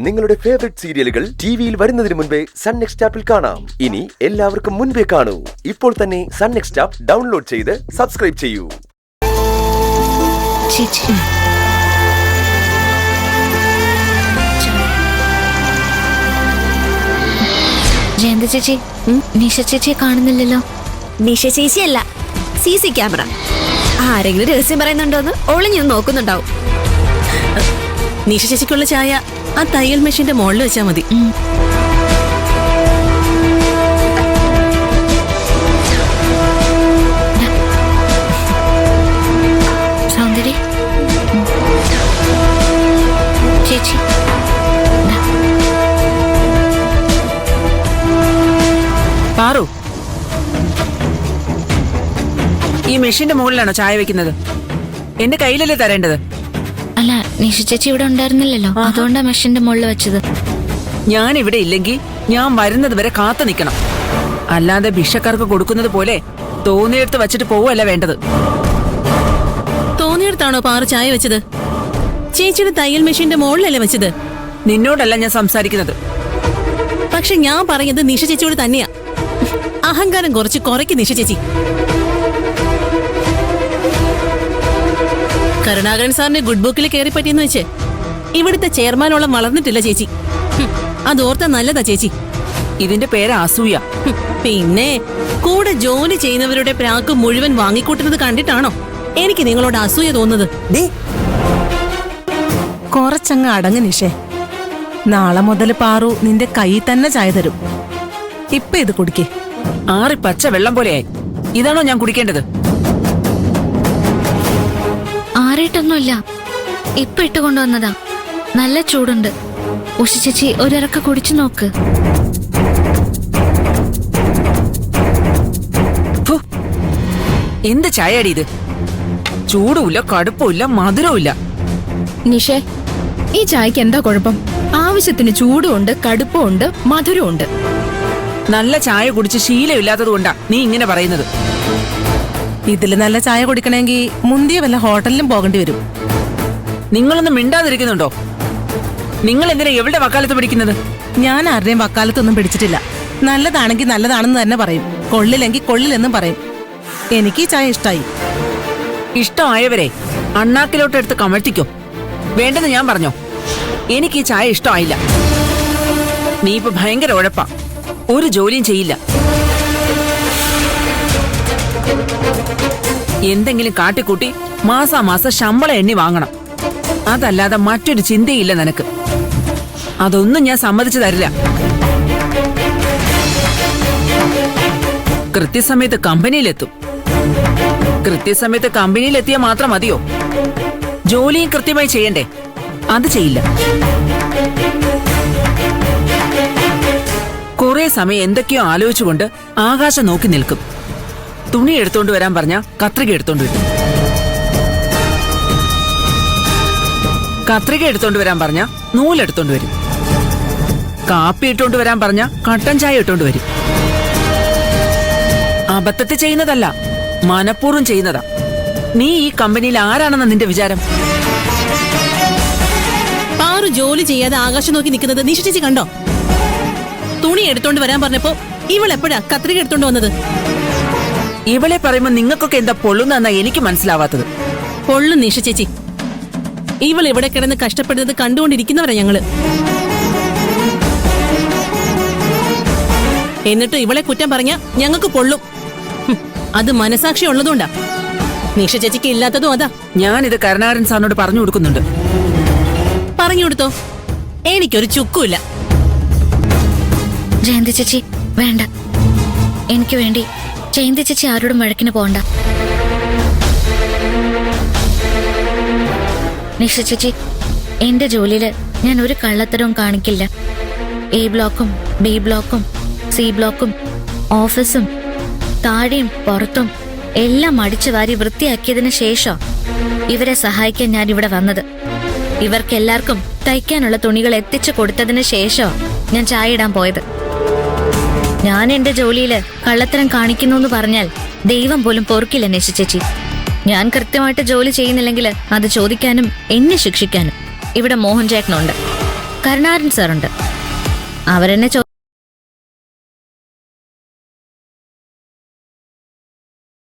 നിങ്ങളുടെ ഫേവറേറ്റ് സീരിയലുകൾ ടിവിയിൽ വരുന്നതിന് മുൻപേ സൺ നെക്സ്റ്റ് ആപ്പിൽ കാണാം. ഇനി എല്ലാവർക്കും മുൻപേ കാണൂ. ഇപ്പോൾ തന്നെ സൺ നെക്സ്റ്റ് ആപ്പ് ഡൗൺലോഡ് ചെയ്ത് സബ്സ്ക്രൈബ് ചെയ്യൂ. ജയന്ത ചേച്ചി, നിഷ ചേച്ചിയെ കാണുന്നില്ലല്ലോ. നിഷ ചേച്ചിയല്ല, CC ക്യാമറ. ആരെങ്കിലും രഹസ്യം പറയുന്നുണ്ടോന്ന് ഒളിഞ്ഞു നോക്കുന്നുണ്ടാവും. നിഷ ചേച്ചിക്കുള്ള ചായ ആ തയ്യൽ മെഷീന്റെ മുകളിൽ വെച്ചാ മതി. സൗന്ദര്യ ചേച്ചി, പാറു, ഈ മെഷീന്റെ മുകളിലാണോ ചായ വെക്കുന്നത്? എന്റെ കയ്യിലല്ലേ തരേണ്ടത്? അല്ല, നിഷ ചേച്ചി ഇവിടെ ഉണ്ടായിരുന്നില്ലല്ലോ, അതുകൊണ്ടാ മെഷീന്റെ മുകളിൽ വെച്ചത്. ഞാൻ ഇവിടെ ഇല്ലെങ്കിൽ ഞാൻ വരുന്നത് വരെ കാത്തു നിൽക്കണം. അല്ലാതെ ഭിക്ഷക്കാർക്ക് കൊടുക്കുന്നത് പോലെ തോന്നിയെടുത്ത് വച്ചിട്ട് പോവല്ല വേണ്ടത്. തോന്നിയെടുത്താണോ പാറു ചായ വെച്ചത്? ചേച്ചിയുടെ തയ്യൽ മെഷീന്റെ മുകളിലല്ലേ വെച്ചത്? നിന്നോടല്ല ഞാൻ സംസാരിക്കുന്നത്. പക്ഷെ ഞാൻ പറഞ്ഞത് നിഷ ചേച്ചിയോട് തന്നെയാ. അഹങ്കാരം കുറയ്ക്ക് നിഷ ചേച്ചി. കരുണാകരൻ സാറിന്റെ ഗുഡ് ബുക്കിൽ കയറി പറ്റിയെന്ന് വെച്ച് ഇവിടുത്തെ ചെയർമാനോളം വളർന്നിട്ടില്ല ചേച്ചി. അതോർത്ത നല്ലതാ ചേച്ചി. ഇതിന്റെ പേര് അസൂയ. പിന്നെ കൂടെ ജോലി ചെയ്യുന്നവരുടെ പ്രാക്ക് മുഴുവൻ വാങ്ങിക്കൂട്ടുന്നത് കണ്ടിട്ടാണോ എനിക്ക് നിങ്ങളോട് അസൂയ തോന്നുന്നത്? കുറച്ചങ്ങ് അടങ്ങ് നിഷേ. നാളെ മുതൽ പാറു നിന്റെ കൈ തന്നെ ചായ തരും. ഇപ്പൊ ഇത് കുടിക്കേ. ആറി പച്ച വെള്ളം പോലെയായി. ഇതാണോ ഞാൻ കുടിക്കേണ്ടത്? ആറിയിട്ടൊന്നുമില്ല, ഇപ്പൊ ഇട്ട് കൊണ്ടുവന്നതാ. നല്ല ചൂടുണ്ട്. ഉഷ ചേച്ചി ഒരിറക്ക കുടിച്ചു നോക്ക്. എന്ത് ചായയാടി ഇത്? ചൂടുമില്ല, കടുപ്പമില്ല, മധുരമില്ല. നിഷേ, ഈ ചായക്ക് എന്താ കുഴപ്പം? ആവശ്യത്തിന് ചൂടുണ്ട്, കടുപ്പമുണ്ട്, മധുരമുണ്ട്. നല്ല ചായ കുടിച്ച് ശീലമില്ലാത്തത് കൊണ്ടാ നീ ഇങ്ങനെ പറയുന്നത്. ഇതില് നല്ല ചായ കുടിക്കണമെങ്കിൽ മുന്തിയ വല്ല ഹോട്ടലിലും പോകേണ്ടി വരും. നിങ്ങളൊന്നും മിണ്ടാതിരിക്കുന്നുണ്ടോ? നിങ്ങൾ എന്തിനാ എവിടെ വക്കാലത്ത് പിടിക്കുന്നത്? ഞാൻ ആരുടെയും വക്കാലത്തൊന്നും പിടിച്ചിട്ടില്ല. നല്ലതാണെങ്കിൽ നല്ലതാണെന്ന് തന്നെ പറയും, കൊള്ളില്ലെങ്കിൽ കൊള്ളില്ലെന്നും പറയും. എനിക്ക് ഈ ചായ ഇഷ്ടായി. ഇഷ്ടമായവരെ അണ്ണാക്കിലോട്ട് എടുത്ത് കമഴ്ത്തിക്കോ. വേണ്ടെന്ന് ഞാൻ പറഞ്ഞോ? എനിക്ക് ഈ ചായ ഇഷ്ടമായില്ല. നീ ഇപ്പൊ ഭയങ്കര ഉഴപ്പാ. ഒരു ജോലിയും ചെയ്യില്ല. എന്തെങ്കിലും കാട്ടിക്കൂട്ടി മാസാമാസം ശമ്പളം എണ്ണി വാങ്ങണം. അതല്ലാതെ മറ്റൊരു ചിന്തയില്ല നിനക്ക്. അതൊന്നും ഞാൻ സമ്മതിച്ചു തരില്ല. കൃത്യസമയത്ത് കമ്പനിയിലെത്തും. കൃത്യസമയത്ത് കമ്പനിയിലെത്തിയാൽ മാത്രം മതിയോ? ജോലിയും കൃത്യമായി ചെയ്യണ്ടേ? അത് ചെയ്യില്ല. കുറെ സമയം എന്തൊക്കെയോ ആലോചിച്ചുകൊണ്ട് ആകാശം നോക്കി നിൽക്കും. തുണി എടുത്തോണ്ട് വരാൻ പറഞ്ഞ കത്രിക എടുത്തോണ്ട് വരും. കത്രിക എടുത്തോണ്ട് വരാൻ പറഞ്ഞ നൂലെടുത്തോണ്ട് വരും. കാപ്പി ഇട്ടോണ്ട് വരാൻ പറഞ്ഞ കട്ടൻ ചായ ഇട്ടോണ്ട് വരും. അബദ്ധത്തിൽ ചെയ്യുന്നതല്ല, മനഃപൂർവ്വം ചെയ്യുന്നതാ. നീ ഈ കമ്പനിയിൽ ആരാണെന്ന നിന്റെ വിചാരം? പാറു ജോലി ചെയ്യാതെ ആകാശം നോക്കി നിൽക്കുന്നത് നിഷ ചേച്ചി കണ്ടോ? തുണി എടുത്തോണ്ട് വരാൻ പറഞ്ഞപ്പോ ഇവളെപ്പോഴാ കത്രിക എടുത്തോണ്ട് വന്നത്? ഇവളെ പറയുമ്പോ നിങ്ങൾക്കൊക്കെ എന്താ പൊള്ളുന്ന എനിക്ക് മനസ്സിലാവാത്തത്? പൊള്ളും നിഷ ചേച്ചി. ഇവൾ ഇവിടെ കിടന്ന് കഷ്ടപ്പെടുന്നത് കണ്ടുകൊണ്ടിരിക്കുന്നവരാ ഞങ്ങള്. എന്നിട്ട് ഇവളെ കുറ്റം പറഞ്ഞ ഞങ്ങൾക്ക് പൊള്ളും. അത് മനസാക്ഷി ഉള്ളതുകൊണ്ടാ. നിഷ ചേച്ചിക്ക് ഇല്ലാത്തതും അതാ. ഞാനിത് കരുണാകരൻ സാറിനോട് പറഞ്ഞു കൊടുക്കുന്നുണ്ട്. പറഞ്ഞു കൊടുത്തോ? എനിക്കൊരു ചുക്കുമില്ല. ജയന്തി ചേച്ചി വേണ്ട. എനിക്ക് വേണ്ടി ജയന്തി ചേച്ചി ആരോടും വഴക്കിന് പോണ്ട. നിഷ ചേച്ചി, എന്റെ ജോലിയില് ഞാൻ ഒരു കള്ളത്തരവും കാണിക്കില്ല. A ബ്ലോക്കും B ബ്ലോക്കും C ബ്ലോക്കും ഓഫീസും താഴെയും പുറത്തും എല്ലാം അടിച്ചു വാരി വൃത്തിയാക്കിയതിനു ശേഷം ഇവരെ സഹായിക്കാൻ ഞാൻ ഇവിടെ വന്നത്. ഇവർക്കെല്ലാവർക്കും തയ്ക്കാനുള്ള തുണികൾ എത്തിച്ചു കൊടുത്തതിന് ശേഷം ഞാൻ ചായ ഇടാൻ പോയത്. ഞാൻ എന്റെ ജോലിയില് കള്ളത്തരം കാണിക്കുന്നു എന്ന് പറഞ്ഞാൽ ദൈവം പോലും പൊറുക്കില്ല നിഷ ചേച്ചി. ഞാൻ കൃത്യമായിട്ട് ജോലി ചെയ്യുന്നില്ലെങ്കിൽ അത് ചോദിക്കാനും എന്നെ ശിക്ഷിക്കാനും ഇവിടെ മോഹൻ ചേട്ടനുണ്ട്. കരുണാകരൻ സാറുണ്ട്. അവരെന്നെ